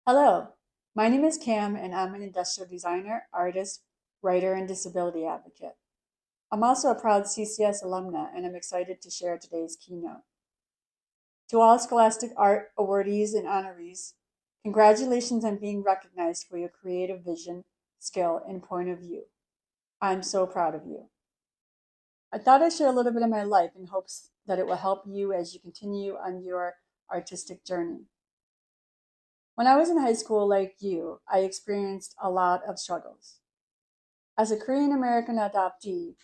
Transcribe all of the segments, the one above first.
Hello, my name is Cam and I'm an industrial designer, artist, writer, and disability advocate. I'm also a proud CCS alumna and I'm excited to share today's keynote. To all Scholastic Art awardees and honorees, congratulations on being recognized for your creative vision, skill, and point of view. I'm so proud of you. I thought I'd share a little bit of my life in hopes that it will help you as you continue on your artistic journey. When I was in high school, like you, I experienced a lot of struggles. As a Korean American adoptee,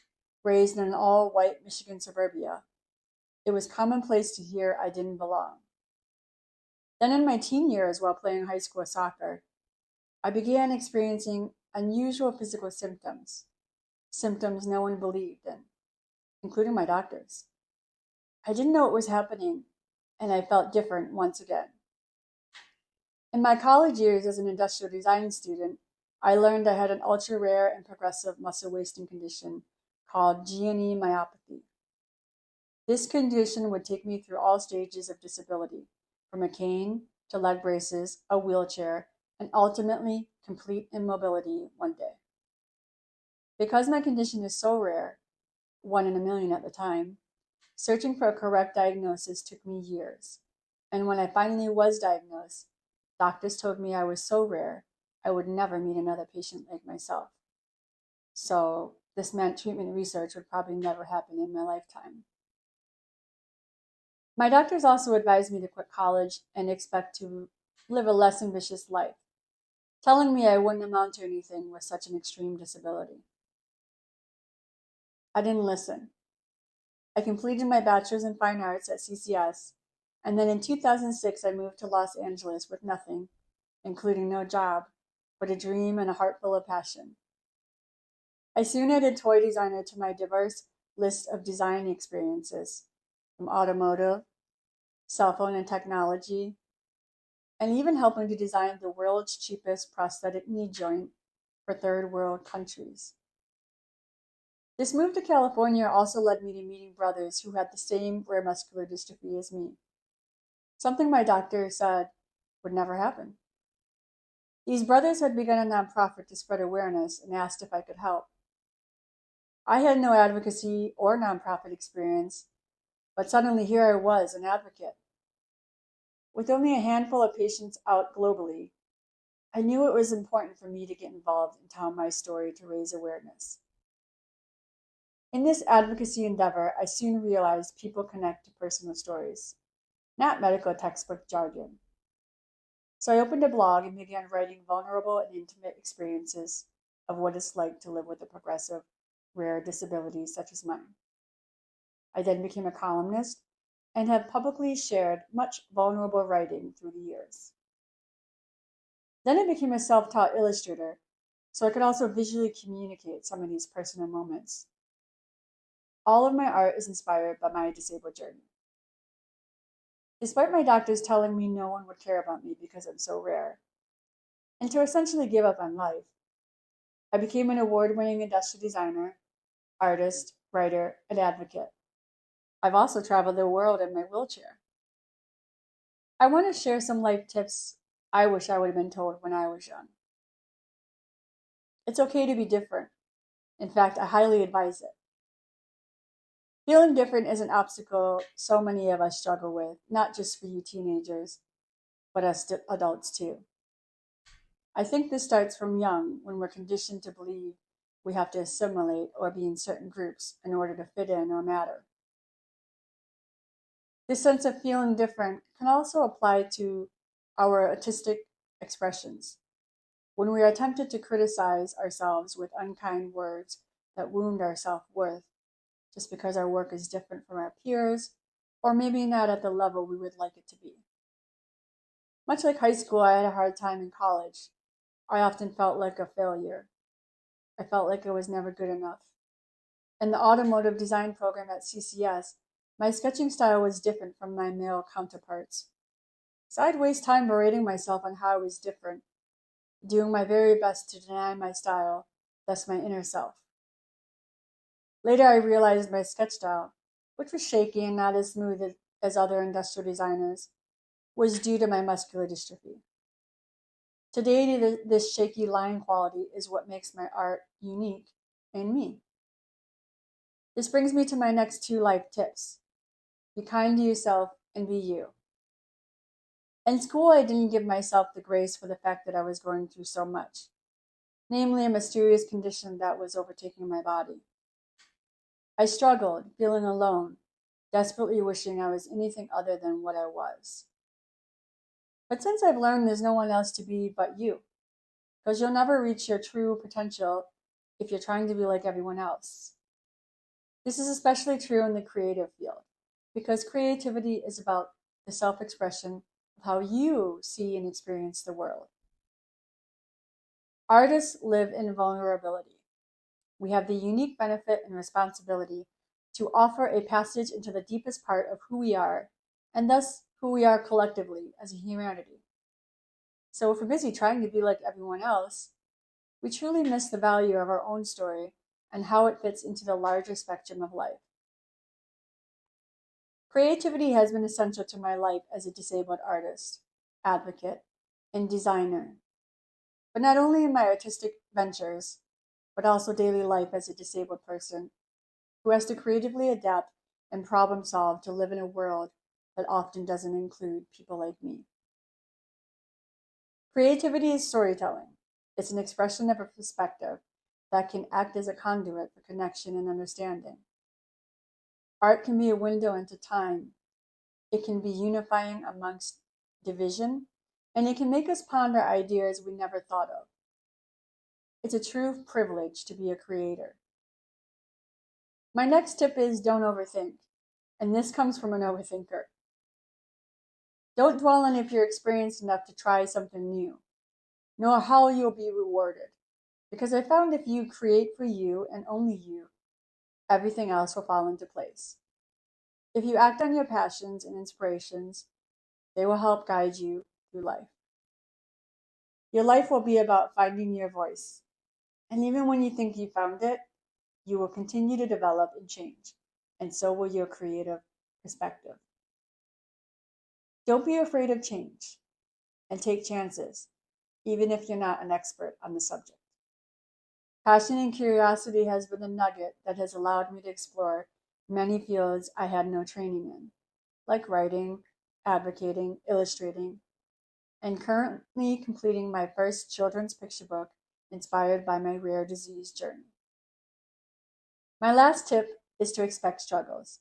raised in an all white Michigan suburbia, it was commonplace to hear I didn't belong. Then, in my teen years while playing high school soccer, I began experiencing unusual physical symptoms no one believed in, including my doctors. I didn't know what was happening, and I felt different once again. In my college years as an industrial design student, I learned I had an ultra rare and progressive muscle wasting condition called G&E myopathy. This condition would take me through all stages of disability, from a cane to leg braces, a wheelchair, and ultimately complete immobility one day. Because my condition is so rare, 1 in a million at the time, searching for a correct diagnosis took me years. And when I finally was diagnosed, doctors told me I was so rare, I would never meet another patient like myself. So this meant treatment research would probably never happen in my lifetime. My doctors also advised me to quit college and expect to live a less ambitious life, telling me I wouldn't amount to anything with such an extreme disability. I didn't listen. I completed my bachelor's in fine arts at CCS, and then in 2006 I moved to Los Angeles with nothing, including no job, but a dream and a heart full of passion. I soon added toy designer to my diverse list of design experiences, from automotive, cell phone and technology, and even helping to design the world's cheapest prosthetic knee joint for third world countries. This move to California also led me to meeting brothers who had the same rare muscular dystrophy as me, something my doctor said would never happen. These brothers had begun a nonprofit to spread awareness and asked if I could help. I had no advocacy or nonprofit experience, but suddenly here I was, an advocate. With only a handful of patients out globally, I knew it was important for me to get involved and tell my story to raise awareness. In this advocacy endeavor, I soon realized people connect to personal stories, not medical textbook jargon. So I opened a blog and began writing vulnerable and intimate experiences of what it's like to live with a progressive, rare disability such as mine. I then became a columnist and have publicly shared much vulnerable writing through the years. Then I became a self-taught illustrator, so I could also visually communicate some of these personal moments. All of my art is inspired by my disabled journey. Despite my doctors telling me no one would care about me because I'm so rare, and to essentially give up on life, I became an award-winning industrial designer, artist, writer, and advocate. I've also traveled the world in my wheelchair. I want to share some life tips I wish I would have been told when I was young. It's okay to be different. In fact, I highly advise it. Feeling different is an obstacle so many of us struggle with, not just for you teenagers, but us adults too. I think this starts from young when we're conditioned to believe we have to assimilate or be in certain groups in order to fit in or matter. This sense of feeling different can also apply to our artistic expressions. When we are tempted to criticize ourselves with unkind words that wound our self-worth just because our work is different from our peers, or maybe not at the level we would like it to be. Much like high school, I had a hard time in college. I often felt like a failure. I felt like I was never good enough. In the automotive design program at CCS, my sketching style was different from my male counterparts. So I'd waste time berating myself on how I was different, doing my very best to deny my style, thus my inner self. Later, I realized my sketch style, which was shaky and not as smooth as other industrial designers, was due to my muscular dystrophy. Today, this shaky line quality is what makes my art unique and me. This brings me to my next 2 life tips. Be kind to yourself and be you. In school, I didn't give myself the grace for the fact that I was going through so much, namely a mysterious condition that was overtaking my body. I struggled, feeling alone, desperately wishing I was anything other than what I was. But since I've learned there's no one else to be but you, because you'll never reach your true potential if you're trying to be like everyone else. This is especially true in the creative field, because creativity is about the self-expression of how you see and experience the world. Artists live in vulnerability. We have the unique benefit and responsibility to offer a passage into the deepest part of who we are, and thus who we are collectively as a humanity. So if we're busy trying to be like everyone else, we truly miss the value of our own story and how it fits into the larger spectrum of life. Creativity has been essential to my life as a disabled artist, advocate, and designer. But not only in my artistic ventures, but also daily life as a disabled person who has to creatively adapt and problem solve to live in a world that often doesn't include people like me. Creativity is storytelling. It's an expression of a perspective that can act as a conduit for connection and understanding. Art can be a window into time. It can be unifying amongst division, and it can make us ponder ideas we never thought of. It's a true privilege to be a creator. My next tip is don't overthink, and this comes from an overthinker. Don't dwell on if you're experienced enough to try something new, nor how you'll be rewarded, because I found if you create for you and only you, everything else will fall into place. If you act on your passions and inspirations, they will help guide you through life. Your life will be about finding your voice, and even when you think you found it, you will continue to develop and change, and so will your creative perspective. Don't be afraid of change, and take chances, even if you're not an expert on the subject. Passion and curiosity has been the nugget that has allowed me to explore many fields I had no training in, like writing, advocating, illustrating, and currently completing my first children's picture book inspired by my rare disease journey. My last tip is to expect struggles,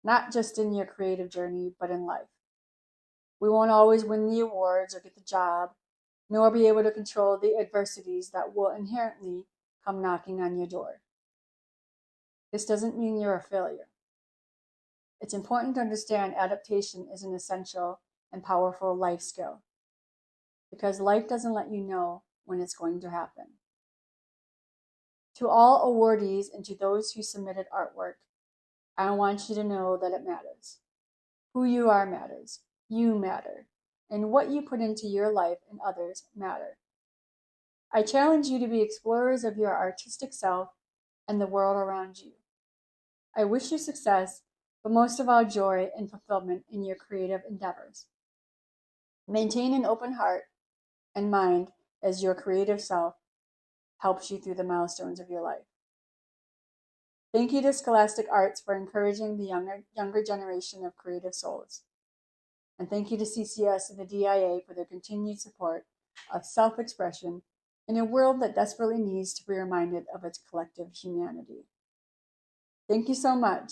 not just in your creative journey, but in life. We won't always win the awards or get the job, nor be able to control the adversities that will inherently come knocking on your door. This doesn't mean you're a failure. It's important to understand adaptation is an essential and powerful life skill, because life doesn't let you know when it's going to happen. To all awardees and to those who submitted artwork, I want you to know that it matters. Who you are matters. You matter. And what you put into your life and others matter. I challenge you to be explorers of your artistic self and the world around you. I wish you success, but most of all joy and fulfillment in your creative endeavors. Maintain an open heart and mind as your creative self helps you through the milestones of your life. Thank you to Scholastic Arts for encouraging the younger generation of creative souls. And thank you to CCS and the DIA for their continued support of self-expression in a world that desperately needs to be reminded of its collective humanity. Thank you so much.